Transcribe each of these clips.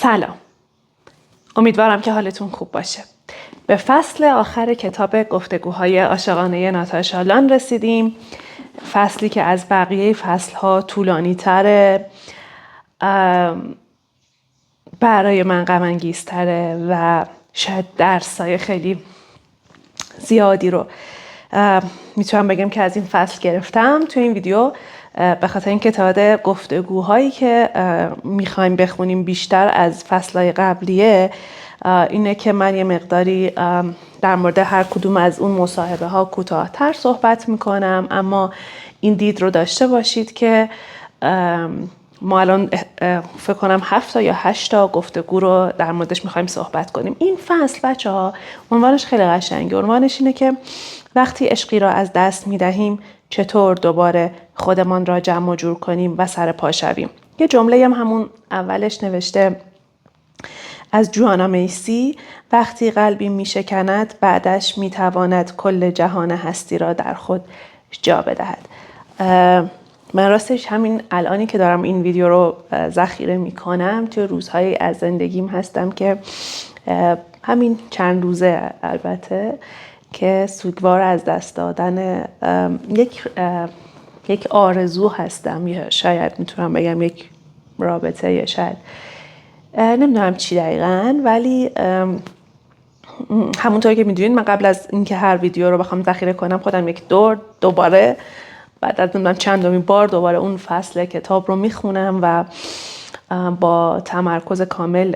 سلام. امیدوارم که حالتون خوب باشه. به فصل آخر کتاب گفتگوهای عاشقانه ناتاشا لان رسیدیم. فصلی که از بقیه فصلها طولانی تره، برای من غم انگیزتره و شاید درسای خیلی زیادی رو میتونم بگم که از این فصل گرفتم تو این ویدیو، به خاطر اینکه تعداد گفتگوهایی که میخوایم بخونیم بیشتر از فصلهای قبلیه. اینه که من یه مقداری در مورد هر کدوم از اون مصاحبه ها کوتاه‌تر صحبت میکنم، اما این دید رو داشته باشید که ما الان فکر کنم 7 یا 8 تا گفتگو رو در موردش میخوایم صحبت کنیم. این فصل بچه‌ها عنوانش خیلی قشنگه. عنوانش اینه که وقتی عشقی را از دست میدهیم چطور دوباره خودمان را جمع و جور کنیم و سر پا شویم. یه جمله هم همون اولش نوشته از جوانا میسی: وقتی قلبی میشکند بعدش میتواند کل جهان هستی را در خود جا بدهد. من راستش همین الانی که دارم این ویدیو رو ذخیره میکنم توی روزهایی از زندگیم هستم که همین چند روزه البته که سوگوار از دست دادن یک آرزو هستم، یا شاید میتونم بگم یک رابطه، یا شاید نمیدونم چی دقیقاً، ولی همونطور که میدونین من قبل از اینکه هر ویدیو رو بخوام ذخیره کنم خودم یک دوباره بعد از نمیدونم چندمین بار دوباره اون فصل کتاب رو میخونم و با تمرکز کامل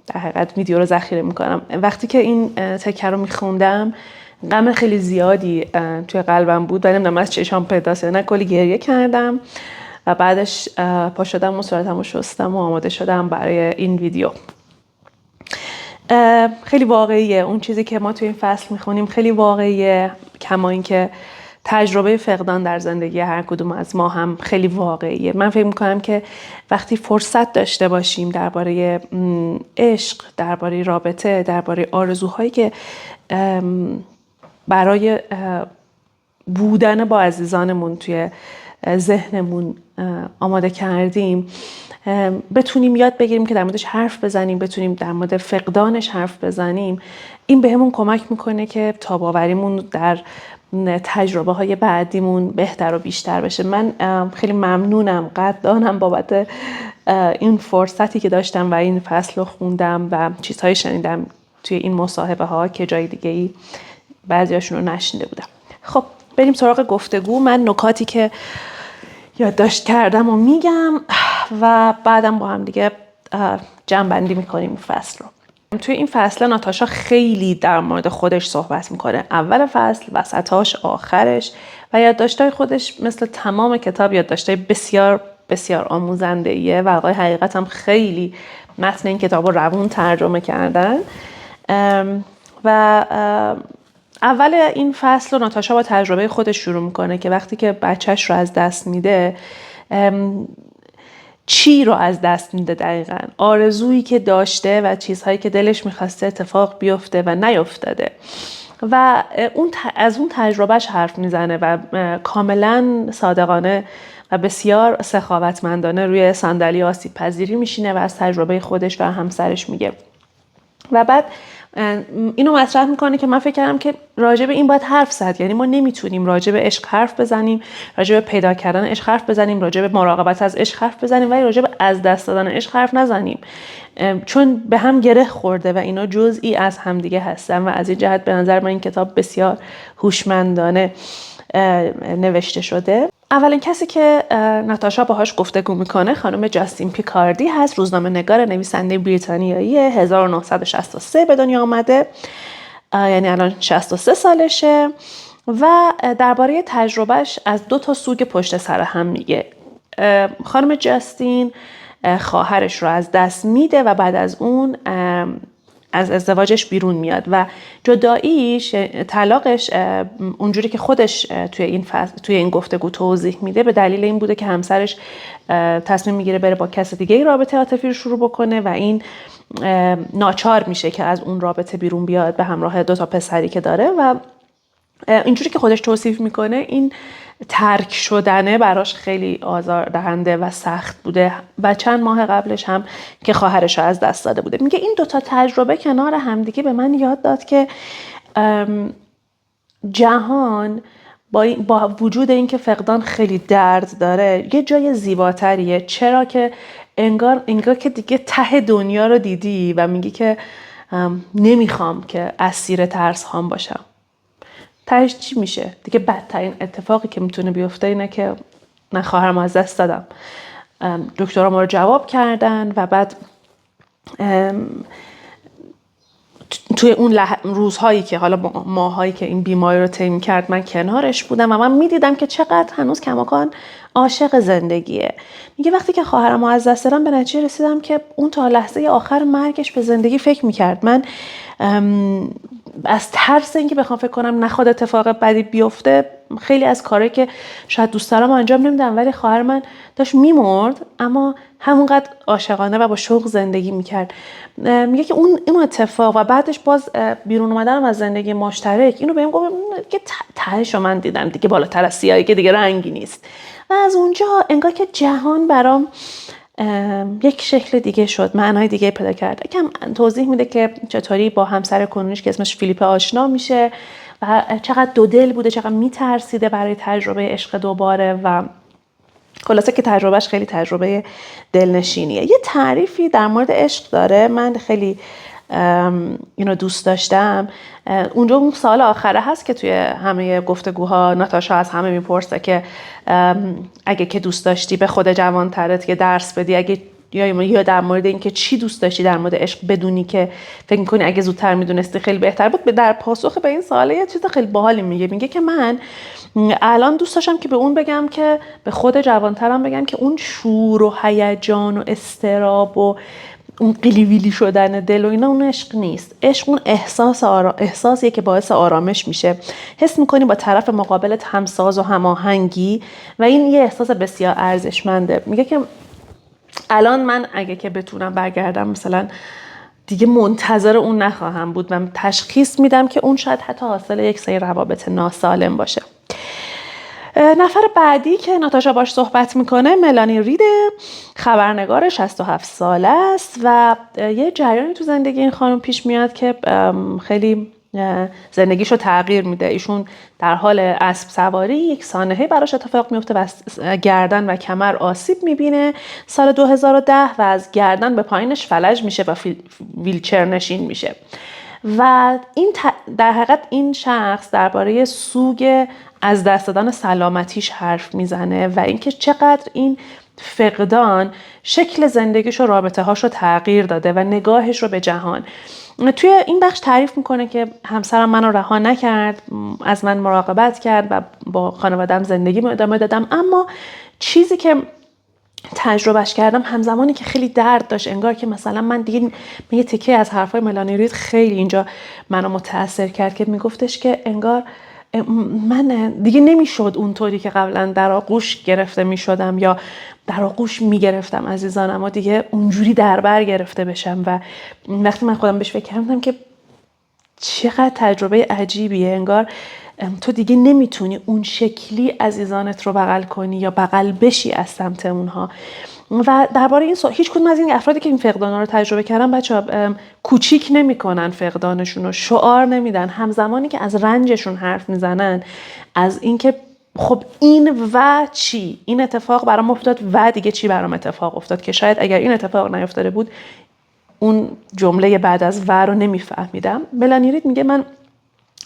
در حقیقت ویدیو رو ذخیره میکنم. وقتی که این تکه رو میخوندم غم خیلی زیادی توی قلبم بود و نمیدونم از چشام پیداست نه، کلی گریه کردم و بعدش پا شدم و صورتمو شستم و آماده شدم برای این ویدیو. خیلی واقعیه اون چیزی که ما توی این فصل میخونیم، خیلی واقعیه، کما اینکه تجربه فقدان در زندگی هر کدوم از ما هم خیلی واقعیه. من فکر میکنم که وقتی فرصت داشته باشیم درباره عشق، درباره رابطه، درباره آرزوهایی که برای بودن با عزیزانمون توی ذهنمون آماده کردیم، بتونیم یاد بگیریم که در موردش حرف بزنیم، بتونیم در مورد فقدانش حرف بزنیم. این بهمون کمک میکنه که تاب‌آوریمون در تجربه های بعدیمون بهتر و بیشتر بشه. من خیلی ممنونم، قدردانم بابت این فرصتی که داشتم و این فصل رو خوندم و چیزهایی شنیدم توی این مصاحبه ها که جای دیگه ای بعضیاشون رو نشنیده بودم. خب بریم سراغ گفتگو. من نکاتی که یادداشت کردم و میگم و بعدم با هم دیگه جمع‌بندی میکنیم این فصل رو. توی این فصل ناتاشا خیلی در مورد خودش صحبت میکنه. اول فصل، وسطاش، آخرش، و یادداشت‌های خودش مثل تمام کتاب یادداشت‌های بسیار بسیار آموزنده‌ایه و آقای حقیقت هم خیلی متن این کتاب رو روون ترجمه کردن. و اول این فصل رو ناتاشا با تجربه خودش شروع میکنه که وقتی که بچهش رو از دست میده، چی رو از دست میده دقیقاً، آرزویی که داشته و چیزهایی که دلش میخواسته اتفاق بیفته و نیفتاده و از اون تجربهش حرف میزنه و کاملا صادقانه و بسیار سخاوتمندانه روی صندلی آسیب پذیری میشینه و از تجربه خودش و همسرش میگه. و بعد اینو مطرح میکنه که من فکر کردم که راجع به این باید حرف زد. یعنی ما نمیتونیم راجع به عشق حرف بزنیم، راجع به پیدا کردن عشق حرف بزنیم، راجع به مراقبت از عشق حرف بزنیم، ولی راجع به از دست دادن عشق حرف نزنیم، چون به هم گره خورده و اینا جزئی از همدیگه هستن. و از این جهت به نظر من این کتاب بسیار هوشمندانه نوشته شده. اولین کسی که ناتاشا باهاش گفتگو میکنه خانم جاستین پیکاردی هست، روزنامه‌نگار نویسنده بریتانیایی، 1963 به دنیا آمده، یعنی الان 63 سالشه و درباره تجربهش از 2 سوگ پشت سر هم میگه. خانم جاستین خواهرش رو از دست میده و بعد از اون از ازدواجش بیرون میاد و جداییش، طلاقش، اونجوری که خودش توی این گفتگو توضیح میده، به دلیل این بوده که همسرش تصمیم میگیره بره با کس دیگه رابطه عاطفی رو شروع بکنه و این ناچار میشه که از اون رابطه بیرون بیاد به همراه 2 پسری که داره و اینجوری که خودش توصیف میکنه این ترک شدنه براش خیلی آزاردهنده و سخت بوده و چند ماه قبلش هم که خواهرش رو از دست داده بوده. میگه این دوتا تجربه کنار همدیگه به من یاد داد که جهان با وجود این که فقدان خیلی درد داره یه جای زیباتریه. چرا که انگار که دیگه ته دنیا رو دیدی و میگی که نمیخوام که اسیر ترس هام باشم. تهش چی میشه؟ دیگه بدترین اتفاقی که میتونه بیفته اینه که من خواهرم از دست دادم. دکترها ما رو جواب کردن و بعد توی اون روزهایی که حالا ماهایی که این بیماری رو طی کرد من کنارش بودم و من میدیدم که چقدر هنوز کماکان عاشق زندگیه. میگه وقتی که خواهرم رو از دست دادم به نتیجه رسیدم که اون تا لحظه آخر مرگش به زندگی فکر میکرد. من از ترس اینکه بخوام فکر کنم نخواد اتفاق بدی بیفته خیلی از کارهایی که شاید دوست دارم انجام نمیدم، ولی خواهر من داشت میمرد اما همونقدر عاشقانه و با شوق زندگی میکرد. میگه که اون اتفاق و بعدش باز بیرون اومدنم از زندگی مشترک اینو بهم گفت که تهشو من دیدم دیگه بالاتر از سیاهی که دیگه رنگی نیست. و از اونجا انگار که جهان برام یک شکل دیگه شد، معنای دیگه پیدا کرد. یکم توضیح میده که چطوری با همسر کنونیش که اسمش فیلیپ آشنا میشه و چقدر دو دل بوده، چقدر میترسیده برای تجربه عشق دوباره و خلاصه که تجربهش خیلی تجربه دلنشینیه. یه تعریفی در مورد عشق داره، من خیلی اینو دوست داشتم. اونجا اون سال آخره هست که توی همه گفتگوها ناتاشا از همه میپرسه که اگه که دوست داشتی به خود جوانترت که درس بدی، اگه یا در مورد این که چی دوست داشتی در مورد عشق بدونی که فکر می‌کنی اگه زودتر میدونستی خیلی بهتر بود. در پاسخ به این سوال یه چیز خیلی باحالی میگه که من الان دوست داشتم که به اون بگم که به خود جوانترم بگم که اون شور و هیجان و استراب و اون قلیویلی شدن دل و اینا اون عشق نیست. عشق اون احساسیه که باعث آرامش میشه. حس میکنی با طرف مقابلت همساز و هماهنگی و این یه احساس بسیار ارزشمنده. میگه که الان من اگه که بتونم برگردم مثلا دیگه منتظر اون نخواهم بود و تشخیص میدم که اون شاید حتی حاصل یک سری روابط ناسالم باشه. نفر بعدی که ناتاشا باش صحبت میکنه ملانی رید، خبرنگار 67 ساله است و یه جریانی تو زندگی این خانم پیش میاد که خیلی زندگیشو تغییر میده. ایشون در حال اسب سواری یک سانحه براش اتفاق میفته و گردن و کمر آسیب میبینه سال 2010 و از گردن به پایینش فلج میشه و ویلچر نشین میشه. و این در حقیقت این شخص درباره سوگ از دست دادن سلامتیش حرف میزنه و اینکه چقدر این فقدان شکل زندگیش و رابطه هاش رو تغییر داده و نگاهش رو به جهان. توی این بخش تعریف میکنه که همسرم منو رها نکرد، از من مراقبت کرد و با خانواده‌ام زندگی ادامه دادم، اما چیزی که تجربهش کردم همزمانی که خیلی درد داشت، انگار که مثلا من دیگه یه تکه از حرفای ملانی رید خیلی اینجا منو متاثر کرد که میگفتش که انگار من دیگه نمیشد اونطوری که قبلا در آغوش گرفته میشدم یا در آغوش میگرفتم عزیزانم و دیگه اونجوری دربر گرفته بشم. و وقتی من خودم بهش فکر کردم که چقدر تجربه عجیبیه، انگار تو دیگه نمیتونی اون شکلی عزیزانت رو بغل کنی یا بغل بشی از سمت اونها. و درباره این هیچ کدوم از این افرادی که این فقدانا رو تجربه کردن بچه‌ها کوچیک نمی‌کنن فقدانشون رو، شعار نمیدن، همزمانی که از رنجشون حرف میزنن، از اینکه خب این و چی، این اتفاق برام افتاد و دیگه چی برام اتفاق افتاد، که شاید اگر این اتفاق نیفتاده بود اون جمله بعد از و رو نمیفهمیدم. ملانی رید میگه من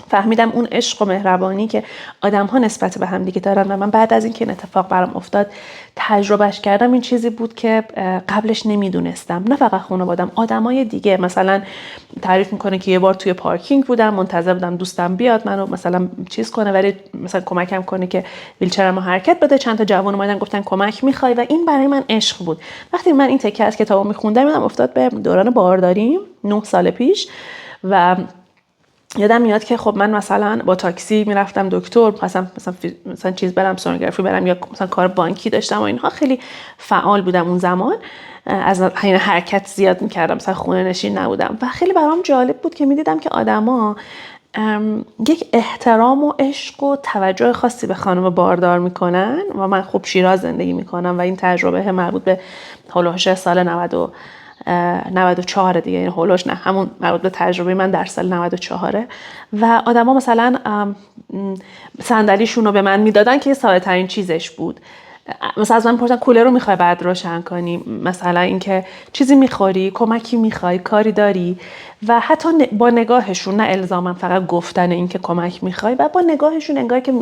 فهمیدم اون عشق و مهربانی که آدم‌ها نسبت به هم دیگه دارن و من بعد از اینکه این اتفاق برام افتاد تجربهش کردم، این چیزی بود که قبلش نمیدونستم. نه فقط خانواده‌ام، آدمای دیگه. مثلا تعریف میکنه که یه بار توی پارکینگ بودم، منتظر بودم دوستم بیاد منو مثلا چیز کنه، ولی مثلا کمکم کنه که ویلچرمو حرکت بده. چند تا جوان اومدن گفتن کمک می‌خوای و این برای من عشق بود. وقتی من این تکه از کتابو می‌خوندم یادم افتاد به دوران بارداریم 9 سال پیش و یادم میاد که خب من مثلا با تاکسی میرفتم دکتر، مثلا چیز برم سونوگرافی برم یا مثلا کار بانکی داشتم و اینها، خیلی فعال بودم اون زمان، از این حرکت زیاد میکردم، مثلا خونه نشین نبودم و خیلی برام جالب بود که میدیدم که آدما یک احترام و عشق و توجه خاصی به خانم باردار میکنن و من خب شیراز زندگی میکنم و این تجربه مربوط به هولوش سال 94 دیگه، این هولوش نه، همون مربوط به تجربه من در سال 94 و آدما مثلا صندلیشون رو به من میدادن که ساده ترین چیزش بود. مثلا از من میپرسن کولر رو میخوای بعد روشن کنی، مثلا اینکه چیزی میخوری، کمکی میخوای، کاری داری، و حتی با نگاهشون، نه الزاما فقط گفتن اینکه کمک میخوای، و با نگاهشون انگار که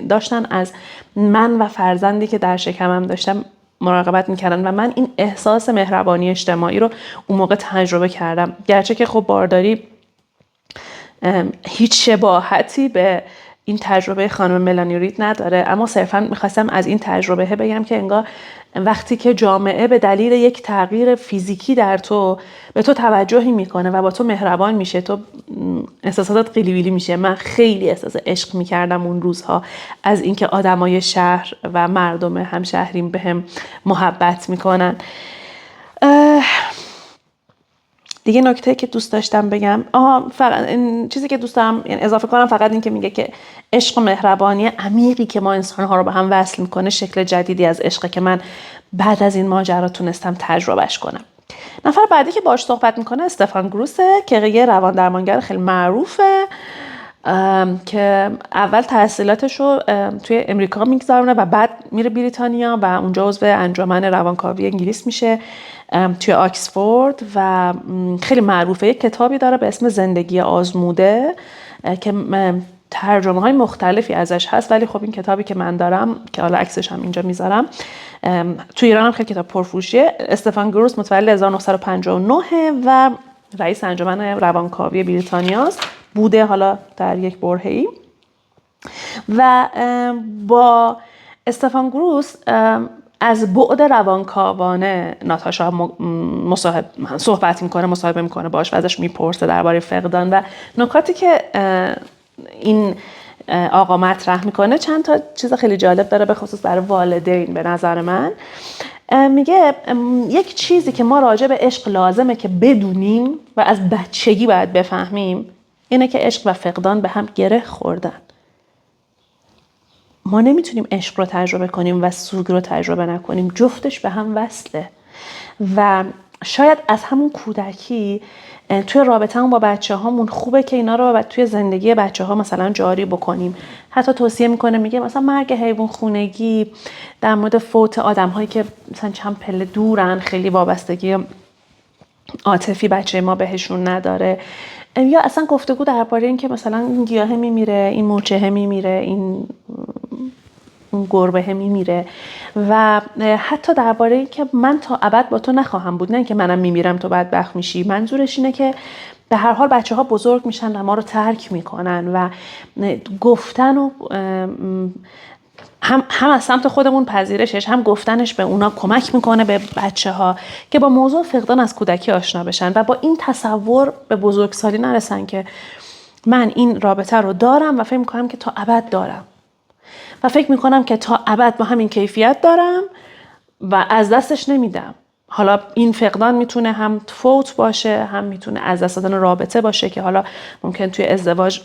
داشتن از من و فرزندی که در شکمم داشتم مراقبت میکردن و من این احساس مهربانی اجتماعی رو اون موقع تجربه کردم. گرچه که خب بارداری هیچ شباهتی به این تجربه خانم ملانی رید نداره، اما صرفا میخواستم از این تجربه بگم که انگار وقتی که جامعه به دلیل یک تغییر فیزیکی در تو به تو توجهی میکنه و با تو مهربان میشه، تو احساساتت قیلی ویلی میشه. من خیلی احساس عشق میکردم اون روزها از اینکه آدمای شهر و مردم همشهریم بهم محبت میکنن. دیگه نکته که دوست داشتم بگم، فقط این چیزی که دوست دارم یعنی اضافه کنم فقط این که میگه که عشق و مهربانی عمیقی که ما انسان‌ها رو به هم وصل میکنه شکل جدیدی از عشقه که من بعد از این ماجرا تونستم تجربهش کنم. نفر بعدی که باهاش صحبت میکنه استفان گروسه که یه روان درمانگر خیلی معروفه که اول تحصیلاتش رو توی امریکا میگذرونه و بعد میره بریتانیا و اونجا عضو انجمن روانکاوی انگلیس میشه توی آکسفورد و خیلی معروفه. یک کتابی داره به اسم زندگی آزموده که ترجمه های مختلفی ازش هست، ولی خب این کتابی که من دارم که حالا عکسش هم اینجا میذارم توی ایران هم خیلی کتاب پرفروشیه. استفان گروس متولد 1959 و رئیس انجمن روانکاوی بریتانیاست بوده، حالا در یک برهه‌ای. و با استفان گروس از بعد روانکاوانه ناتاشا صحبت میکنه، مصاحبه میکنه باش و ازش میپرسه درباره فقدان و نکاتی که این آقا مطرح میکنه. چند تا چیز خیلی جالب داره به خصوص برای والدین. به نظر من میگه یک چیزی که ما راجع به عشق لازمه که بدونیم و از بچگی باید بفهمیم اینه که عشق و فقدان به هم گره خوردن. ما نمیتونیم عشق رو تجربه کنیم و سوگ رو تجربه نکنیم، جفتش به هم وصله. و شاید از همون کودکی توی رابطه‌مون با بچه‌هامون خوبه که اینا رو توی زندگی بچه‌ها مثلا جاری بکنیم. حتی توصیه میکنه، میگه مثلا مرگ حیوان خونگی، در مورد فوت آدم‌هایی که مثلا چند پله دورن، خیلی وابستگی عاطفی بچه ما بهشون نداره، یا اصلا گفتگو درباره این که مثلا این گیاه میمیره، این مورچه میمیره، این گربه میمیره، و حتی درباره این که من تا ابد با تو نخواهم بود، نه اینکه منم میمیرم تو بدبخت میشی. منظورش اینه که به هر حال بچه‌ها بزرگ میشن و ما رو ترک میکنن و گفتن و هم از سمت خودمون پذیرشش، هم گفتنش به اونا کمک میکنه به بچه‌ها که با موضوع فقدان از کودکی آشنا بشن و با این تصور به بزرگسالی نرسن که من این رابطه رو دارم و فکر میکنم که تا ابد دارم و فکر میکنم که تا ابد با همین کیفیت دارم و از دستش نمیدم. حالا این فقدان میتونه هم فوت باشه، هم میتونه از دست دادن رابطه باشه که حالا ممکن توی ازدواج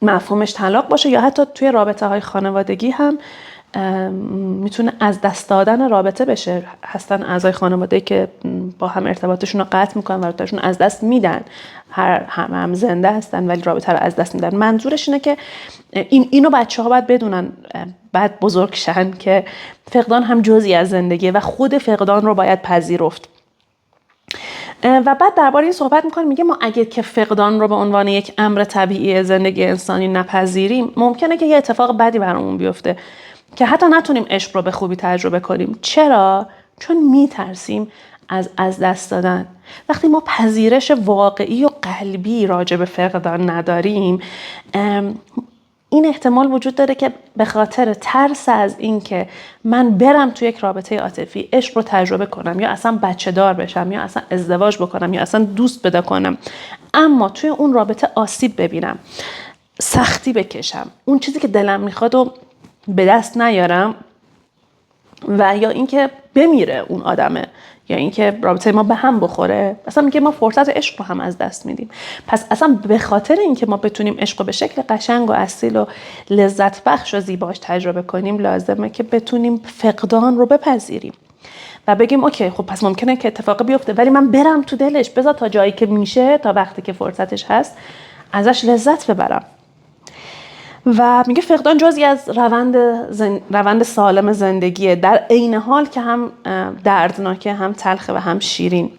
مفهومش طلاق باشه، یا حتی توی رابطه های خانوادگی هم میتونه از دست دادن رابطه بشه. هستن اعضای خانواده که با هم ارتباطشون رو قطع میکنن و رابطهشون از دست میدن، هم زنده هستن ولی رابطه رو از دست میدن. منظورش اینه که اینو بچه‌ها باید بدونن بعد بزرگ شن که فقدان هم جزئی از زندگیه و خود فقدان رو باید پذیرفت. و بعد درباره این صحبت میکنه، میگه ما اگه که فقدان رو به عنوان یک امر طبیعی زندگی انسانی نپذیریم، ممکنه که یه اتفاق بدی برامون بیفته که حتی نتونیم عشق رو به خوبی تجربه کنیم. چرا؟ چون میترسیم از دست دادن. وقتی ما پذیرش واقعی و قلبی راجع به فقدان نداریم، این احتمال وجود داره که به خاطر ترس از این که من برم توی یک رابطه عاطفی عشق رو تجربه کنم، یا اصلا بچه دار بشم، یا اصلا ازدواج بکنم، یا اصلا دوست پیدا کنم، اما توی اون رابطه آسیب ببینم، سختی بکشم، اون چیزی که دلم میخواد و به دست نیارم، و یا اینکه بمیره اون آدمه، یا اینکه رابطه ما به هم بخوره. اصلا میگه ما فرصت عشق رو هم از دست میدیم. پس اصلا به خاطر اینکه ما بتونیم عشق رو به شکل قشنگ و اصیل و لذت بخش و زیباش تجربه کنیم، لازمه که بتونیم فقدان رو بپذیریم و بگیم اوکی خب پس ممکنه که اتفاقی بیفته، ولی من برم تو دلش، بذار تا جایی که میشه، تا وقتی که فرصتش هست ازش لذت ببرم. و میگه فقدان جزئی از روند سالم زندگیه، در عین حال که هم دردناکه، هم تلخه و هم شیرین.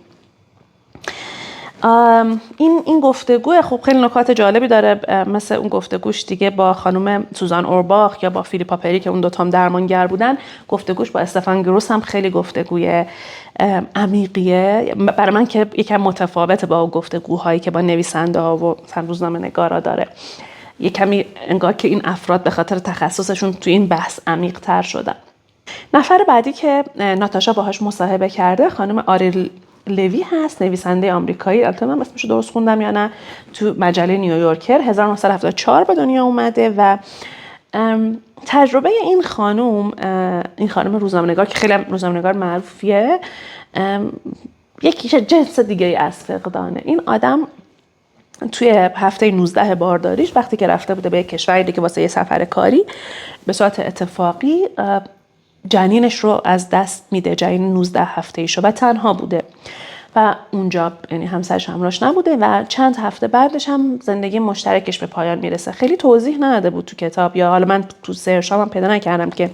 این گفتگو خب خیلی نکات جالبی داره، مثل اون گفتگوش دیگه با خانم سوزان اورباخ یا با فیلیپا پری که اون دوتا هم درمانگر بودن. گفتگوش با استفان گروس هم خیلی گفتگوی عمیقیه برای من که یکم متفاوته با گفتگوهایی که با نویسنده ها و روزنامه نگارا داره. یک کمی انگار که این افراد به خاطر تخصصشون توی این بحث عمیق تر شدن. نفر بعدی که ناتاشا باهاش مصاحبه کرده خانم آریل لوی هست، نویسنده آمریکایی. البته من اسمش درست خوندم یا نه. تو مجله نیویورکر 1974 به دنیا اومده و تجربه این خانم روزنامه‌نگار که خیلی روزنامه‌نگار معروفیه، یک جنس دیگه از فقدانه. این آدم توی هفته 19 بارداریش وقتی که رفته بوده به یک کشوری دیگه واسه یه سفر کاری، به صورت اتفاقی جنینش رو از دست میده، جنین 19 هفته‌ایشو، و تنها بوده و اونجا یعنی همسرش همراهش نبوده و چند هفته بعدش هم زندگی مشترکش به پایان میرسه. خیلی توضیح نداده بود تو کتاب، یا حالا من تو سرچام هم پیدا نکردم که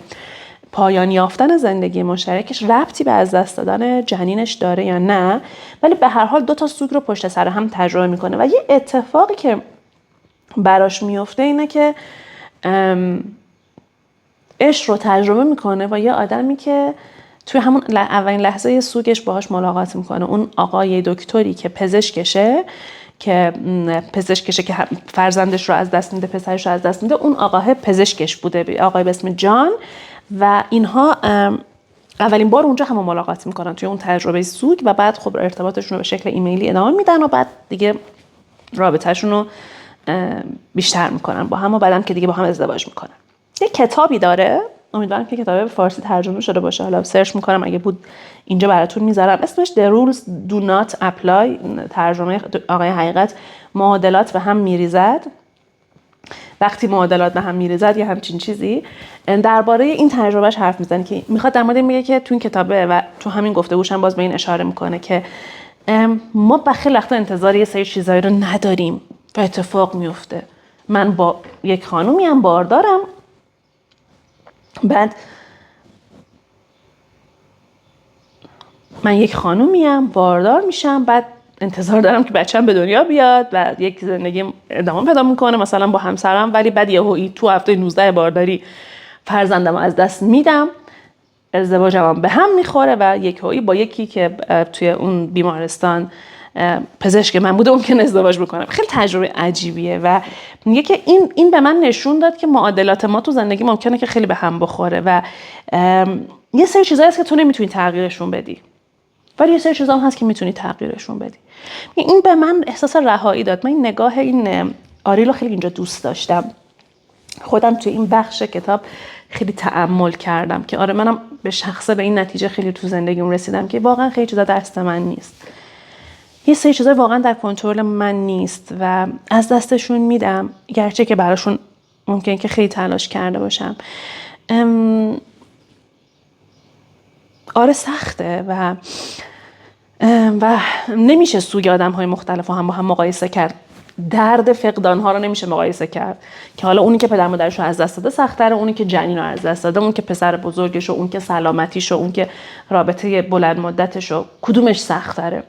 پایان یافتن زندگی مشترکش ربطی به از دست دادن جنینش داره یا نه، ولی به هر حال 2 سوگ رو پشت سر هم تجربه میکنه و یه اتفاقی که براش میفته اینه که عشق رو تجربه میکنه و یه آدمی که توی همون اولین لحظه سوگش باهاش ملاقات میکنه. اون آقای دکتری که پزشکشه که فرزندش رو از دست میده، پسرش رو از دست میده، اون آقای پزشکش بوده، آقای به اسم جان، و اینها اولین بار اونجا هم ملاقات میکنن توی اون تجربه سوگ و بعد خب ارتباطشون رو به شکل ایمیلی ادامه میدن و بعد دیگه رابطهشون رو بیشتر میکنن با هم و بعدم که دیگه با هم ازدواج میکنن. یه کتابی داره، امیدوارم که کتابه به فارسی ترجمه شده باشه، حالا سرچ میکنم اگه بود اینجا براتون میذارم. اسمش The Rules Do Not Apply، ترجمه آقای حقیقت، معادلات به هم میریزد، وقتی معادلات به هم میریزد یا همچین چیزی. درباره این تجربهش حرف میزنه که میخواد در مورد میگه که تو این کتابه و تو همین گفتگوش هم باز به این اشاره میکنه که ما خیلی وقتا انتظار یه سری چیزایی رو نداریم و اتفاق میفته. من با یک خانومی هم باردارم، بعد من یک خانومیم باردار میشم، بعد انتظار دارم که بچه‌م به دنیا بیاد و یک زندگی ادامه پیدا میکنه مثلا با همسرم، ولی بعد یهویی تو هفته 19 بارداری فرزندم از دست میدم، ازدواجم هم به هم میخوره و یهویی با یکی که توی اون بیمارستان پزشک من بوده ممکن ازدواج بکنم. خیلی تجربه عجیبیه و میگه که این به من نشون داد که معادلات ما تو زندگی ممکنه که خیلی به هم بخوره و یه سری چیزایی هست که تو نمیتونی تغییرشون بدی، ولی یه سری چیزا هم هست که میتونی تغییرشون بدی. این به من احساس رهایی داد. من این نگاه این آریل رو خیلی اینجا دوست داشتم. خودم توی این بخش کتاب خیلی تأمل کردم که آره منم به شخصه به این نتیجه خیلی تو زندگیم رسیدم که واقعا خیلی چیزا دست من نیست. یه سری چیزا واقعا در کنترل من نیست و از دستشون میدم، گرچه که براشون ممکن که خیلی تلاش کرده باشم. آره سخته و نمیشه سوی آدم‌های مختلف هم با هم مقایسه کرد. درد فقدان‌ها رو نمیشه مقایسه کرد که حالا اونی که پدر مادرش رو از دست داده سخت‌تره، اونی که جنین رو از دست داده، اون که پسر بزرگش رو، اون که سلامتیش رو، اون که رابطه بلند مدتش رو، کدومش سخت‌تره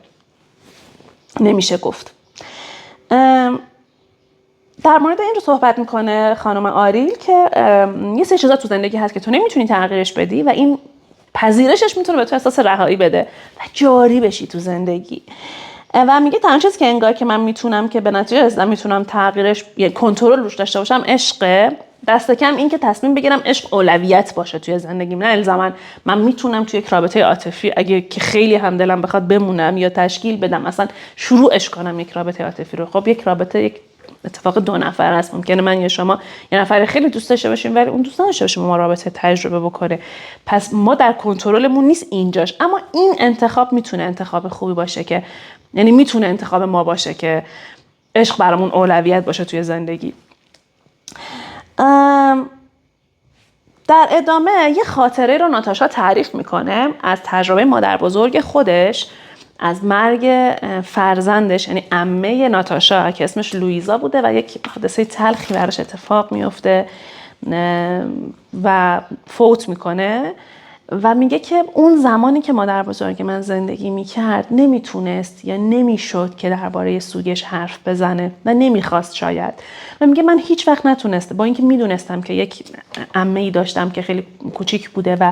نمیشه گفت. در مورد این رو صحبت میکنه خانم آریل که یه سری چیزا تو زندگی هست که تو نمیتونی تغییرش بدی و این پذیرشش میتونه به تو احساس رهایی بده و جاری بشی تو زندگی. و میگه تنها چیزی که انگار که من میتونم که به نتیجه رسیدم میتونم تغییرش یا کنترل روش داشته باشم عشقه. دست کم این که تصمیم بگیرم عشق اولویت باشه توی زندگیم، نه الزاما من میتونم توی یک رابطه عاطفی اگه که خیلی هم دلم بخواد بمونم یا تشکیل بدم، اصلا شروعش کنم یک رابطه عاطفی رو. خب یک رابطه یک اتفاق دو نفر است. ممکنه من یا شما یه نفر خیلی دوست داشته باشیم ولی اون دوست نداشته باشه ما رابطه تجربه بکنه. پس ما در کنترلمون نیست اینجاش. اما این انتخاب میتونه انتخاب خوبی باشه که یعنی میتونه انتخاب ما باشه که عشق برامون اولویت باشه توی زندگی. در ادامه یه خاطره رو ناتاشا تعریف میکنه از تجربه مادر بزرگ خودش از مرگ فرزندش، یعنی عمه ناتاشا که اسمش لویزا بوده و یک حادثه تلخی براش اتفاق میفته و فوت میکنه و میگه که اون زمانی که مادر بزرگ من زندگی میکرد نمیتونست یا نمیشد که درباره سوگش حرف بزنه و نمیخواست شاید. و میگه من هیچ وقت نتونسته، با اینکه میدونستم که یک عمه‌ای داشتم که خیلی کوچیک بوده و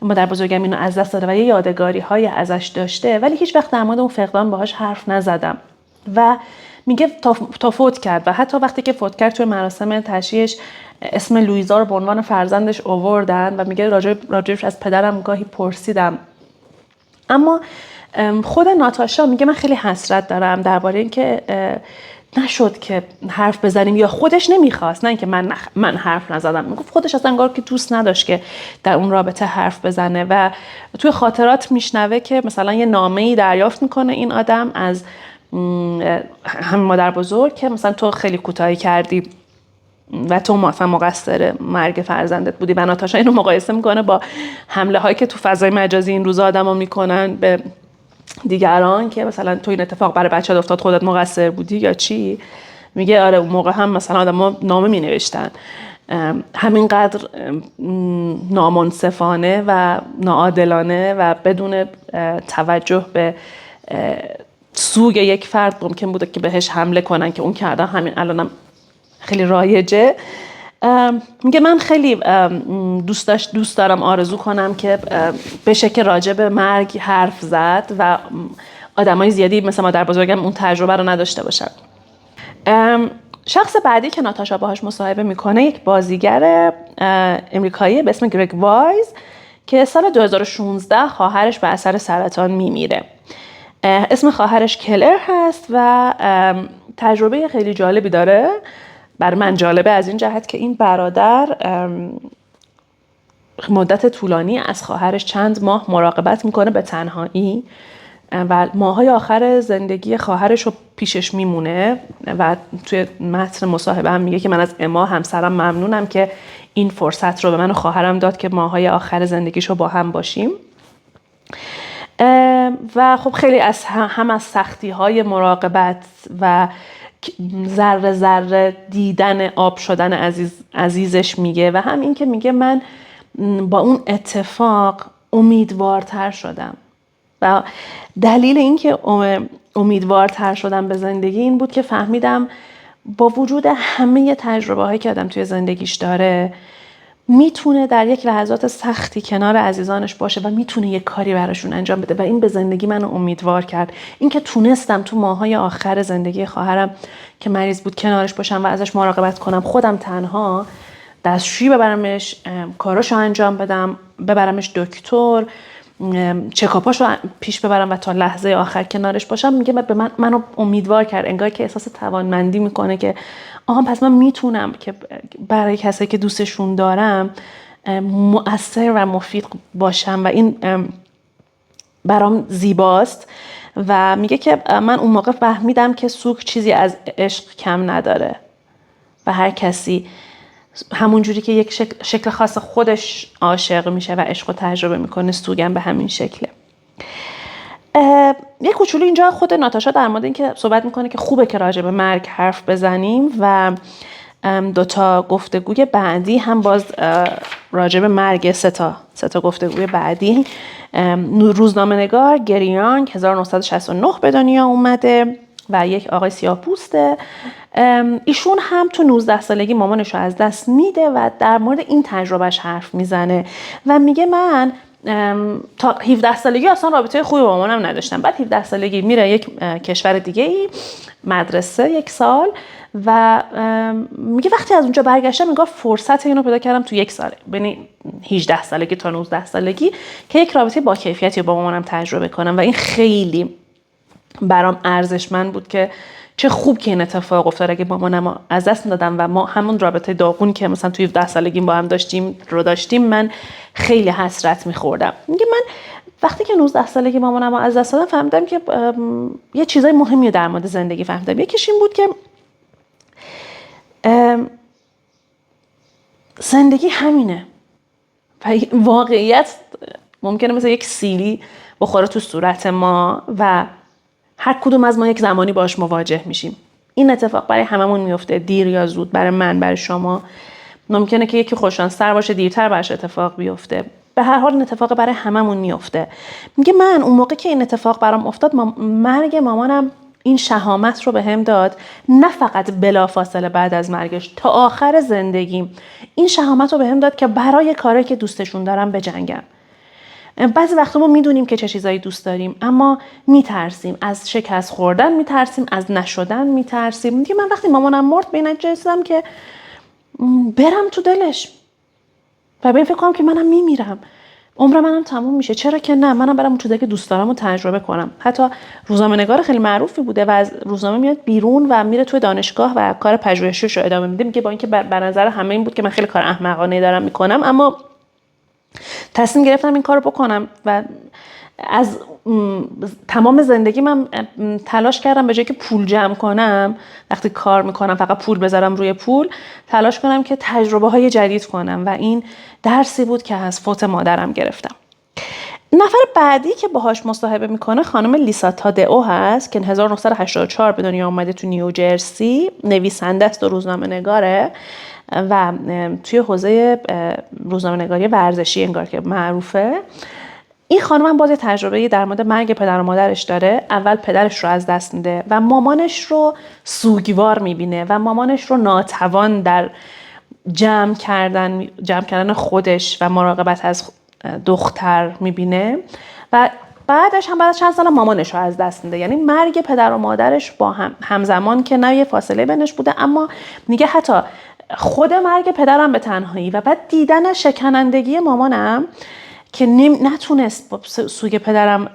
مادر بزرگم اینو از دست داده و یه یادگاری های ازش داشته، ولی هیچ وقت در مورد اون فقدان باهاش حرف نزدم. و میگه تا فوت کرد و حتی وقتی که فوت کرد توی مراسم تشییعش اسم لویزا رو به عنوان فرزندش آوردن و میگه راجبش از پدرم گاهی پرسیدم. اما خود ناتاشا میگه من خیلی حسرت دارم درباره اینکه نشد که حرف بزنیم یا خودش نمیخواست، نه اینکه من حرف نزدم. میگفت خودش اصلا انگار که دوست نداشت که در اون رابطه حرف بزنه و توی خاطرات میشنوه که مثلا یه نامه‌ای دریافت میکنه این آدم از همین مادر بزرگ که مثلا تو خیلی کوتاهی کردی و تو مثلا مقصر مرگ فرزندت بودی. و ناتاشا اینو مقایسه میکنه با حمله هایی که تو فضای مجازی این روزا آدما میکنن به دیگران که مثلا تو این اتفاق برای بچه‌ت افتاد خودت مقصر بودی یا چی. میگه آره اون موقع هم مثلا آدما نامه مینوشتن همینقدر نامنصفانه و ناعادلانه و بدون توجه به سوگ یک فرد ممکن بوده که بهش حمله کنن که اون کردن. همین الانم خیلی رایجه. میگه من خیلی دوست دارم آرزو کنم که بشه که راجع به مرگ حرف زد و آدمای زیادی مثل مادر بزرگم اون تجربه رو نداشته باشن. شخص بعدی که ناتاشا باهاش مصاحبه میکنه یک بازیگر امریکایی به اسم گرگ وایز که سال 2016 خواهرش به اثر سرطان میمیره. اسم خواهرش کلر هست و تجربه خیلی جالبی داره. بر من جالبه از این جهت که این برادر مدت طولانی از خواهرش چند ماه مراقبت میکنه به تنهایی و ماهای آخر زندگی خواهرش رو پیشش میمونه و توی متن مصاحبه هم میگه که من از اما همسرم ممنونم که این فرصت رو به من و خواهرم داد که ماهای آخر زندگیش رو با هم باشیم. و خب خیلی از سختی های مراقبت و ذره ذره دیدن آب شدن عزیزش میگه و هم این که میگه من با اون اتفاق امیدوارتر شدم و دلیل این که امیدوارتر شدم به زندگی این بود که فهمیدم با وجود همه تجربه هایی که آدم توی زندگیش داره میتونه در یک لحظات سختی کنار عزیزانش باشه و میتونه یک کاری براشون انجام بده و این به زندگی منو امیدوار کرد. این که تونستم تو ماهای آخر زندگی خواهرم که مریض بود کنارش باشم و ازش مراقبت کنم، خودم تنها دستشویی ببرمش، کاراشو انجام بدم، ببرمش دکتر، چکاپاشو پیش ببرم و تا لحظه آخر کنارش باشم، میگه به منو امیدوار کرد. انگار که احساس توانمندی میکنه که آها پس من میتونم که برای کسایی که دوستشون دارم مؤثر و مفید باشم و این برام زیباست. و میگه که من اون موقع فهمیدم که سوگ چیزی از عشق کم نداره و هر کسی همون جوری که یک شکل خاص خودش عاشق میشه و عشق رو تجربه میکنه، سوگم به همین شکله. یک کوچولو اینجا خود ناتاشا در مورد این که صحبت میکنه که خوبه که راجع به مرگ حرف بزنیم و دوتا گفتگوی بعدی هم باز راجع به مرگ سه تا گفتگوی بعدی. روزنامه نگار گری یانگ 1969 به دنیا اومده و یک آقای سیاه‌پوسته. ایشون هم تو 19 سالگی مامانش رو از دست میده و در مورد این تجربهش حرف میزنه و میگه من تا 17 سالگی اصلا رابطه خوبی با مامانم نداشتم. بعد 17 سالگی میره یک کشور دیگه ای مدرسه 1 سال و میگه وقتی از اونجا برگشتم انگار فرصت اینو پیدا کردم تو 1 سال بین 18 سالگی تا 19 سالگی که یک رابطه با کیفیتی با مامانم تجربه کنم و این خیلی برام ارزشمند بود که چه خوب که این اتفاق افتاد. اگه مامانم از دست دادم و ما همون رابطه داغون که مثلا توی 10 سالگیم با هم داشتیم من خیلی حسرت میخوردم. میگه من وقتی که 19 سالگی مامانم از دست دادم فهمیدم که یه چیزای مهمی در مورد زندگی فهمیدم. یکیش این بود که زندگی همینه و واقعیت ممکنه مثل یک سیلی بخوره تو صورت ما و هر کدوم از ما یک زمانی باش مواجه میشیم. این اتفاق برای هممون میفته، دیر یا زود. برای من، برای شما ممکنه که یکی خوششانس‌تر باشه، دیرتر براش اتفاق بیفته. به هر حال این اتفاق برای هممون میفته. میگه من اون موقع که این اتفاق برام افتاد، مرگ مامانم این شهامت رو بهم داد، نه فقط بلافاصله بعد از مرگش، تا آخر زندگیم این شهامت رو بهم داد که برای کاری که دوستشون دارم بجنگم. بعضی وقتا ما میدونیم که چه چیزایی دوست داریم، اما میترسیم از شکست خوردن، میترسیم از نشدن، میترسیم. میگه من وقتی مامانم مرد به این نتیجه رسیدم که برم تو دلش و به این فکر کنم که منم میمیرم، عمر منم تموم میشه، چرا که نه، منم برم اون چیزایی که دوست دارم رو تجربه کنم. حتی روزنامه‌نگار خیلی معروفی بوده و از روزنامه میاد بیرون و میره توی دانشگاه و کار پژوهشیش رو ادامه میده. میگه با اینکه به نظر همه این بود که من خیلی کار احمقانه دارم میکنم، اما تصمیم گرفتم این کارو بکنم و از تمام زندگی من تلاش کردم به جای که پول جمع کنم، وقتی کار میکنم فقط پول بذارم روی پول، تلاش کنم که تجربه های جدید کنم و این درسی بود که از فوت مادرم گرفتم. نفر بعدی که باهاش مصاحبه میکنه خانم لیسا تادئو هست که 1984 به دنیا اومده تو نیوجرسی، نویسنده است و روزنامه‌نگاره و توی حوزه روزنامه‌نگاری ورزشی انگار که معروفه. این خانم هم باز تجربه در مورد مرگ پدر و مادرش داره. اول پدرش رو از دست میده و مامانش رو سوگوار میبینه و مامانش رو ناتوان در جمع کردن خودش و مراقبت از دختر میبینه و بعدش هم بعد از چند سال مامانش رو از دست میده. یعنی مرگ پدر و مادرش با همزمان که نه یه فاصله بینش بوده، اما میگه حتی خود مرگ پدرم به تنهایی و بعد دیدن شکنندگی مامانم که نتونست سوگ پدرم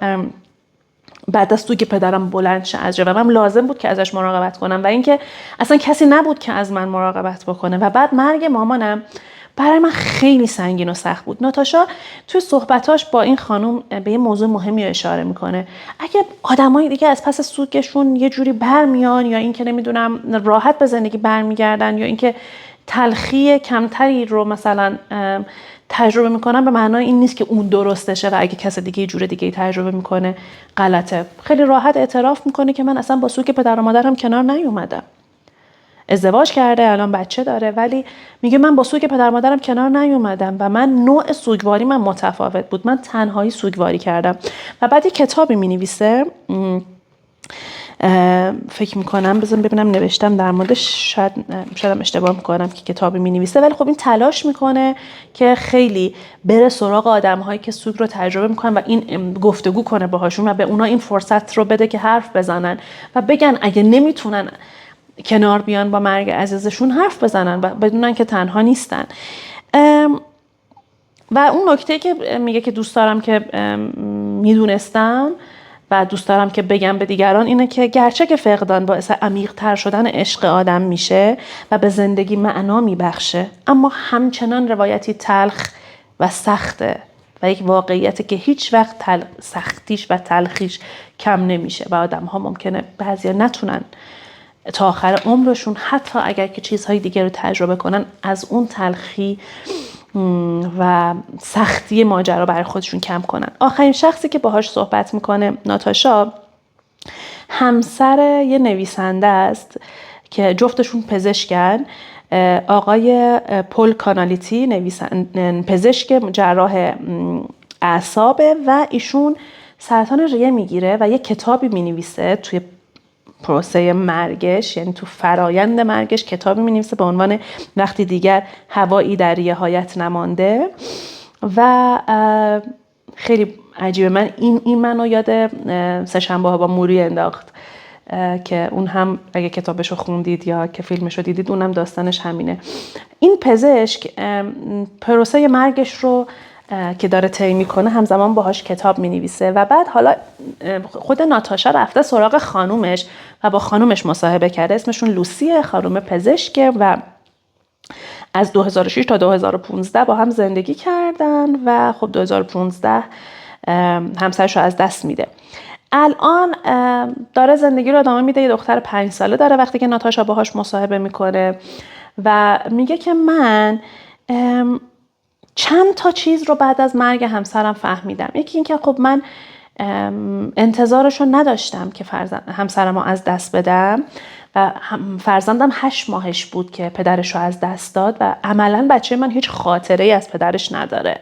بعد از سوگ پدرم بلند شه از جا و من لازم بود که ازش مراقبت کنم و اینکه اصلا کسی نبود که از من مراقبت بکنه و بعد مرگ مامانم برای من خیلی سنگین و سخت بود. ناتاشا توی صحبتاش با این خانم به یه موضوع مهمی اشاره میکنه. اگه آدمای دیگه از پس سوگشون یه جوری برمیان یا اینکه نمیدونم راحت به زندگی برمیگردن یا اینکه تلخی کمتری رو مثلا تجربه میکنن، به معنای این نیست که اون درستشه و اگه کس دیگه یه جور دیگه تجربه میکنه غلطه. خیلی راحت اعتراف میکنه که من اصلا با سوگ پدر و مادرم کنار نیومدم. ازدواج کرده، الان بچه داره، ولی میگه من با سوگ پدر و مادرم کنار نیومدم و من نوع سوگواری من متفاوت بود. من تنهایی سوگواری کردم. و بعد یه کتابی مینویسه، فکر میکنم بذارم ببینم نوشتم در موردش، شاید اشتباه میکنم که کتابی مینویسه، ولی خب این تلاش میکنه که خیلی بره سراغ آدم‌هایی که سوگ رو تجربه میکنن و این گفتگو کنه باهاشون و به اونا این فرصت رو بده که حرف بزنن و بگن اگه نمیتونن کنار بیان با مرگ عزیزشون حرف بزنن و بدونن که تنها نیستن. و اون نکته که میگه که دوست دارم که میدونستم و دوست دارم که بگم به دیگران اینه که گرچه که فقدان باعث عمیق‌تر شدن عشق آدم میشه و به زندگی معنا میبخشه، اما همچنان روایتی تلخ و سخته و یک واقعیت که هیچ وقت سختیش و تلخیش کم نمیشه و آدم ها ممکنه بعضیا نتونن تا آخر عمرشون حتی اگر که چیزهای دیگه رو تجربه کنن از اون تلخی و سختی ماجرا برای خودشون کم کنن. آخرین شخصی که باهاش صحبت میکنه ناتاشا همسر یه نویسنده است که جفتشون پزشکن، آقای پول کانالیتی، پزشک جراح اعصابه و ایشون سرطان ریه میگیره و یه کتابی مینویسه توی پروسه مرگش، یعنی تو فرایند مرگش کتابی می‌نویسه به عنوان وقتی دیگر هوایی در ریه‌هایت نمانده و خیلی عجیبه. من این منو یاد سه‌شنبه‌ها با موری انداخت که اون هم اگه کتابشو خوندید یا که فیلمشو دیدید اونم داستانش همینه. این پزشک پروسه مرگش رو که داره طی میکنه همزمان باهاش کتاب مینویسه و بعد حالا خود ناتاشا رفته سراغ خانومش و با خانومش مصاحبه کرده. اسمشون لوسیه، خانوم پزشکه و از 2006 تا 2015 با هم زندگی کردن و خب 2015 همسرش رو از دست میده. الان داره زندگی رو ادامه میده. یه دختر 5 ساله داره وقتی که ناتاشا باهاش مصاحبه میکنه و میگه که من چند تا چیز رو بعد از مرگ همسرم فهمیدم. یکی این که خب من انتظارش رو نداشتم که همسرم رو از دست بدم و فرزندم 8 ماهش بود که پدرش رو از دست داد و عملاً بچه من هیچ خاطره‌ای از پدرش نداره.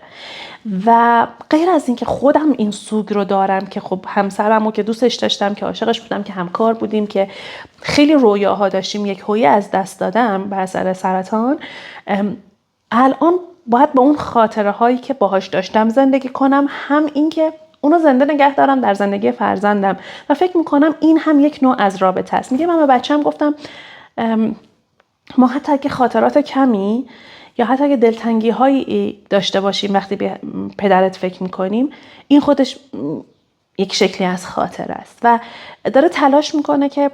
و غیر از این که خودم این سوگ رو دارم که خب همسرم رو که دوستش داشتم، که عاشقش بودم، که همکار بودیم، که خیلی رویاها داشتیم، یک هویه از دست دادم بر اثر سرطان، الان باید با اون خاطره هایی که باهاش داشتم زندگی کنم، هم این که اونو زنده نگه دارم در زندگی فرزندم و فکر میکنم این هم یک نوع از رابطه است. میگه من به بچه‌م گفتم ما حتی اگه خاطرات کمی یا حتی اگه دلتنگی هایی داشته باشیم وقتی به پدرت فکر میکنیم، این خودش یک شکلی از خاطره است و داره تلاش میکنه که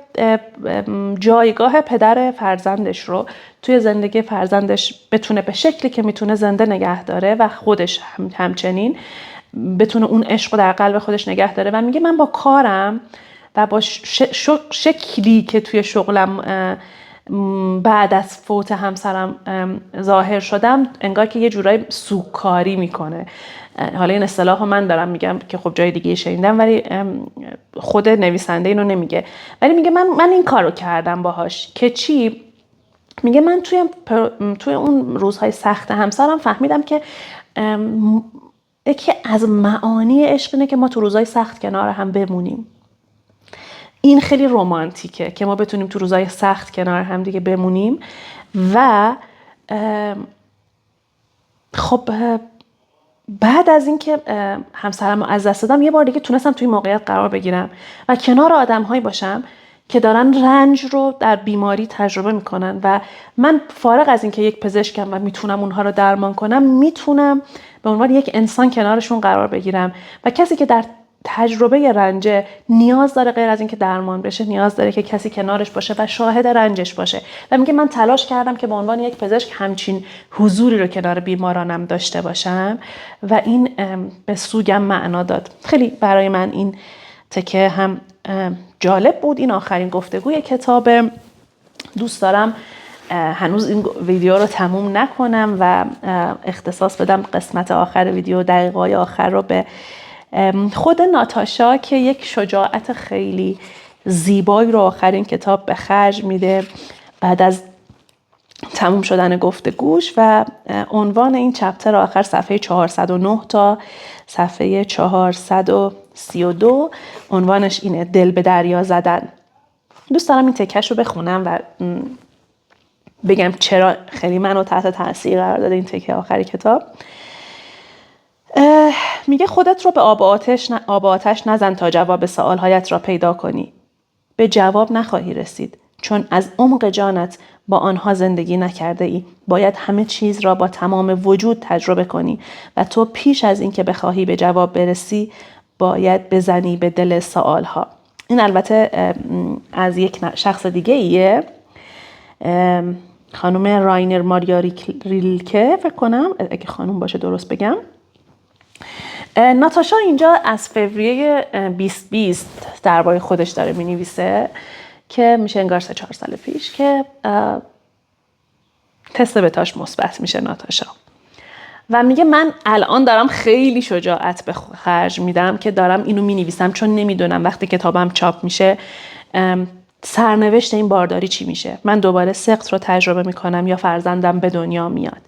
جایگاه پدر فرزندش رو توی زندگی فرزندش بتونه به شکلی که میتونه زنده نگه داره و خودش همچنین بتونه اون عشق رو در قلب خودش نگه داره. و میگه من با کارم و با شکلی که توی شغلم بعد از فوت همسرم ظاهر شدم، انگار که یه جورایی سوگکاری میکنه. حالا این اصطلاحو من دارم میگم که خب جای دیگه شنیدم، ولی خود نویسنده اینو نمیگه، ولی میگه من این کارو کردم باهاش. که چی؟ میگه من توی اون روزهای سخت همسرم فهمیدم که یکی از معانی عشق اینه که ما تو روزهای سخت کنار هم بمونیم. این خیلی رمانتیکه که ما بتونیم تو روزهای سخت کنار هم دیگه بمونیم. و خب بعد از این که همسرم رو از دست دادم، یه بار دیگه تونستم توی موقعیت قرار بگیرم و کنار آدم‌هایی باشم که دارن رنج رو در بیماری تجربه میکنن و من فارغ از این که یک پزشکم و میتونم اونها رو درمان کنم، میتونم به عنوان یک انسان کنارشون قرار بگیرم. و کسی که در تجربه رنج نیاز داره غیر از این که درمان بشه، نیاز داره که کسی کنارش باشه و شاهد رنجش باشه. و میگه من تلاش کردم که به عنوان یک پزشک همچین حضوری رو کنار بیمارانم داشته باشم و این به سوگم معنا داد. خیلی برای من این تکه هم جالب بود. این آخرین گفتگوی کتابه. دوست دارم هنوز این ویدیو رو تموم نکنم و اختصاص بدم قسمت آخر ویدیو، دقیقه‌های آخر رو به خود ناتاشا که یک شجاعت خیلی زیبایی رو آخرین کتاب به خرج میده بعد از تموم شدن گفتگوش. و عنوان این چپتر آخر صفحه 409 تا صفحه 432 عنوانش اینه: دل به دریا زدن. دوست دارم این تکش رو بخونم و بگم چرا خیلی منو تحت تاثیر قرار داده این تکه آخری کتاب. میگه خودت رو به آب و آتش نزن تا جواب سوالهایت را پیدا کنی. به جواب نخواهی رسید چون از عمق جانت با آنها زندگی نکرده ای. باید همه چیز را با تمام وجود تجربه کنی و تو پیش از اینکه بخواهی به جواب برسی باید بزنی به دل سوالها. این البته از یک شخص دیگه ایه، خانم راینر ماریا ریلکه فکر کنم، اگه خانم باشه درست بگم. ناتاشا اینجا از فوریه 2020 درباره خودش داره می‌نویسه که میشه انگار 3-4 سال پیش که تست بتاش مثبت میشه ناتاشا. و میگه من الان دارم خیلی شجاعت به خرج میدم که دارم اینو مینویسم، چون نمیدونم وقتی کتابم چاپ میشه سرنوشت این بارداری چی میشه. من دوباره سقط رو تجربه میکنم یا فرزندم به دنیا میاد،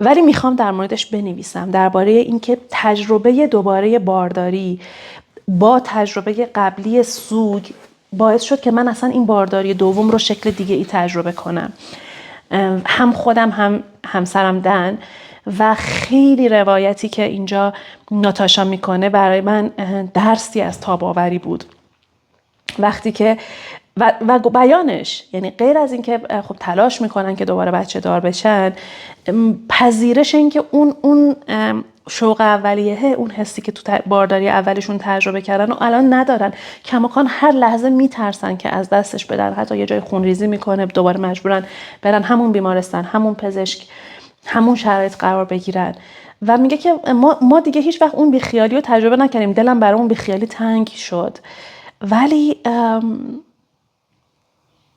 ولی میخوام در موردش بنویسم، درباره اینکه تجربه دوباره بارداری با تجربه قبلی سوگ باعث شد که من اصلا این بارداری دوم رو شکل دیگه ای تجربه کنم. هم خودم هم همسرم دن. و خیلی روایتی که اینجا ناتاشا میکنه برای من درسی از تاب‌آوری بود. وقتی که و بیانش، یعنی غیر از این که خب تلاش میکنن که دوباره بچه دار بشن، پذیرش این که اون شوق اولیه، اون حسی که تو بارداری اولشون تجربه کردن و الان ندارن. کماکان هر لحظه میترسن که از دستش بدن، حتی یه جای خونریزی میکنه دوباره مجبورن برن همون بیمارستان، همون پزشک، همون شرایط قرار بگیرن. و میگه که ما دیگه هیچ وقت اون بیخیالی رو تجربه نکردیم، دلم برای اون بیخیالی تنگ شد، ولی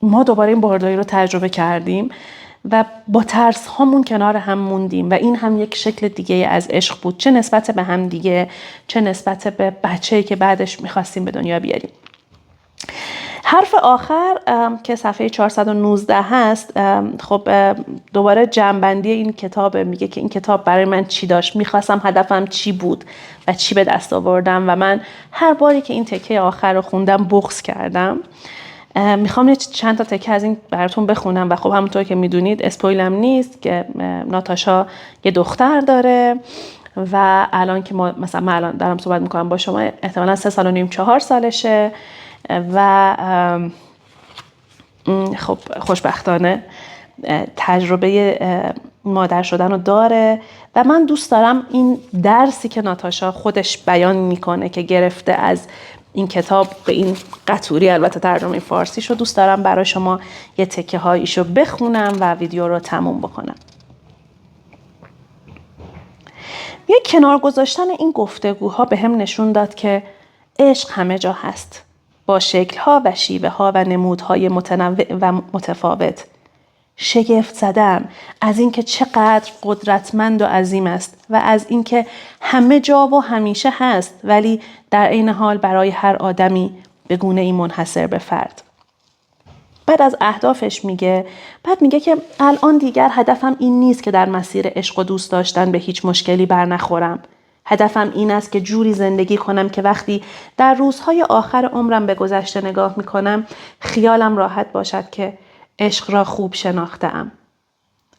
ما دوباره این بارداری رو تجربه کردیم و با ترس هامون کنار هم موندیم و این هم یک شکل دیگه از عشق بود، چه نسبت به هم دیگه، چه نسبت به بچه‌ای که بعدش میخواستیم به دنیا بیاریم. حرف آخر که صفحه 419 هست، خب دوباره جمع‌بندی این کتاب، میگه که این کتاب برای من چی داشت، میخواستم، هدفم چی بود و چی به دست آوردم و من هر باری که این تکه آخر رو خوندم بغض کردم. میخوام چند تا تکه از این براتون بخونم و خب همونطور که میدونید اسپویلم نیست که ناتاشا یه دختر داره و الان که من الان دارم صحبت میکنم با شما احتمالاً 3 سال و نیم 4 سالشه و خب خوشبختانه تجربه مادر شدن رو داره و من دوست دارم این درسی که ناتاشا خودش بیان میکنه که گرفته از این کتاب به این قطوری، البته ترجمه فارسیشو، دوست دارم برای شما یه تکه هاییشو بخونم و ویدیو رو تموم بکنم. یه کنار گذاشتن این گفتگوها به هم نشون داد که عشق همه جا هست، با شکل‌ها و شیوه‌ها و نمودهای متنوع و متفاوت. شگفت زدم از اینکه چقدر قدرتمند و عظیم است و از اینکه همه جا و همیشه هست، ولی در عین حال برای هر آدمی به گونه‌ای منحصر به فرد. بعد از اهدافش میگه که الان دیگر هدفم این نیست که در مسیر عشق و دوست داشتن به هیچ مشکلی برنخورم. هدفم این است که جوری زندگی کنم که وقتی در روزهای آخر عمرم به گذشته نگاه میکنم خیالم راحت باشد که عشق را خوب شناختم.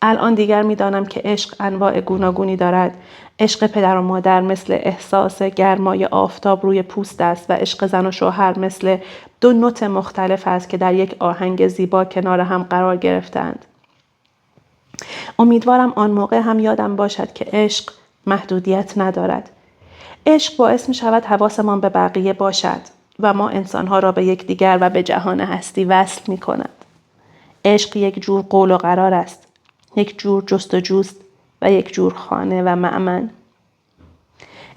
الان دیگر میدانم که عشق انواع گوناگونی دارد. عشق پدر و مادر مثل احساس گرمای آفتاب روی پوست است و عشق زن و شوهر مثل 2 نوت مختلف است که در یک آهنگ زیبا کنار هم قرار گرفتند. امیدوارم آن موقع هم یادم باشد که عشق محدودیت ندارد. عشق باعث می شود حواسمان به بقیه باشد و ما انسانها را به یکدیگر و به جهان هستی وصل می کند. عشق یک جور قول و قرار است، یک جور جستجوست و یک جور خانه و مأمن.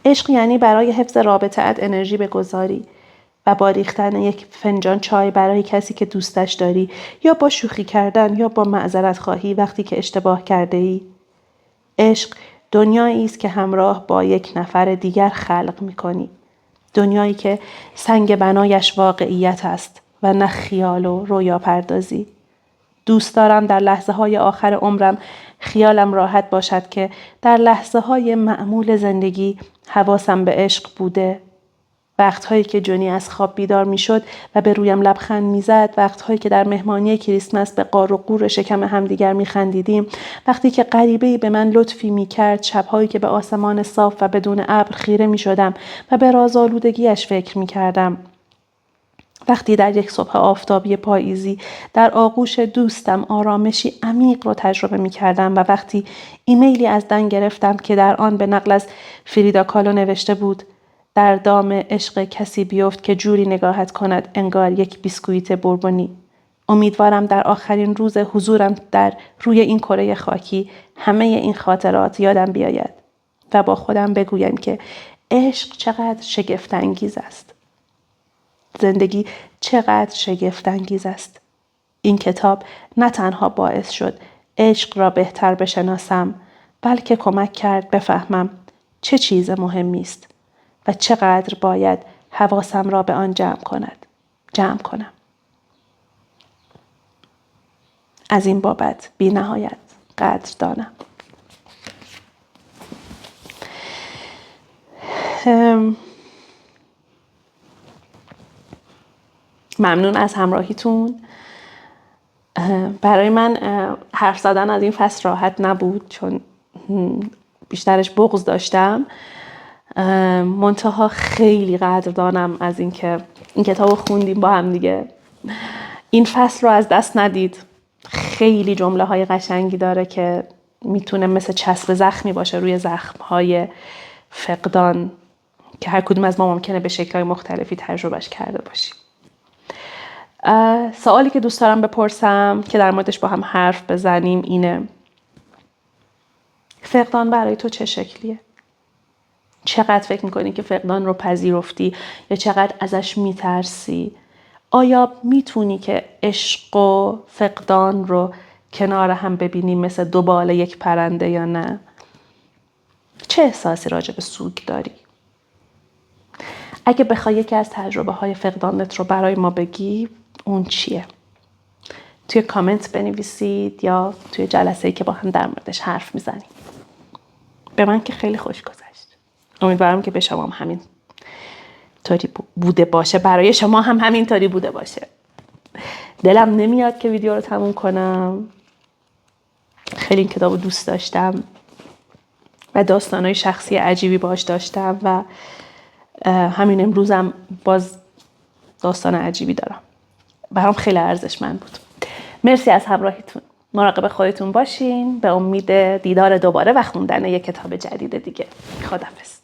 عشق یعنی برای حفظ رابطه‌ات انرژی بگذاری و با ریختن یک فنجان چای برای کسی که دوستش داری، یا با شوخی کردن یا با معذرت خواهی وقتی که اشتباه کرده ای. عشق دنیایی است که همراه با یک نفر دیگر خلق می‌کنی. دنیایی که سنگ بنایش واقعیت است و نه خیال و رویا پردازی. دوست دارم در لحظه‌های آخر عمرم خیالم راحت باشد که در لحظه‌های معمول زندگی حواسم به عشق بوده. وقت‌هایی که جونی از خواب بیدار می‌شد و به رویم لبخند می‌زد، وقت‌هایی که در مهمانی کریسمس به قار و قور شکم همدیگر می‌خندیدیم، وقتی که غریبه‌ای به من لطفی می‌کرد، شب‌هایی که به آسمان صاف و بدون ابر خیره می‌شدم و به رازآلودگی‌اش فکر می‌کردم. وقتی در یک صبح آفتابی پاییزی در آغوش دوستم آرامشی عمیق رو تجربه می کردم و وقتی ایمیلی از دن گرفتم که در آن به نقل از فریدا کالو نوشته بود در دام عشق کسی بیفت که جوری نگاهت کند انگار یک بیسکویت بوربونی. امیدوارم در آخرین روز حضورم در روی این کره خاکی همه این خاطرات یادم بیاید و با خودم بگویم که عشق چقدر شگفت انگیز است. زندگی چقدر شگفت انگیز است. این کتاب نه تنها باعث شد عشق را بهتر بشناسم، بلکه کمک کرد بفهمم چه چیز مهمی است و چقدر باید حواسم را به آن جمع کنم. از این بابت بی نهایت قدردانم. ممنون از همراهیتون. برای من حرف زدن از این فصل راحت نبود چون بیشترش بغض داشتم. منتها خیلی قدردانم از اینکه این کتاب رو خوندیم با هم دیگه. این فصل رو از دست ندید. خیلی جمله های قشنگی داره که میتونه مثل چسب زخمی باشه روی زخمهای فقدان که هر کدوم از ما ممکنه به شکل‌های مختلفی تجربهش کرده باشیم. سوالی که دوست دارم بپرسم که در موردش با هم حرف بزنیم اینه: فقدان برای تو چه شکلیه؟ چقدر فکر میکنی که فقدان رو پذیرفتی یا چقدر ازش میترسی؟ آیا میتونی که عشق و فقدان رو کنار هم ببینی مثل دو بال یک پرنده یا نه؟ چه احساسی راجع به سوگ داری؟ اگه بخوای یکی از تجربه های فقدانت رو برای ما بگی، اون چیه؟ توی کامنت بنویسید یا توی جلسه‌ای که با هم در موردش حرف میزنیم. به من که خیلی خوش گذشت. امیدوارم که به شما هم همین طوری بوده باشه، برای شما هم همین طوری بوده باشه. دلم نمیاد که ویدیو رو تموم کنم. خیلی این کتاب رو دوست داشتم و داستانهای شخصی عجیبی باش داشتم و همین امروزم باز داستان عجیبی دارم. برام خیلی ارزشمند بود. مرسی از همراهیتون. مراقب خودتون باشین. به امید دیدار دوباره و خوندن یک کتاب جدید دیگه. خداحافظ.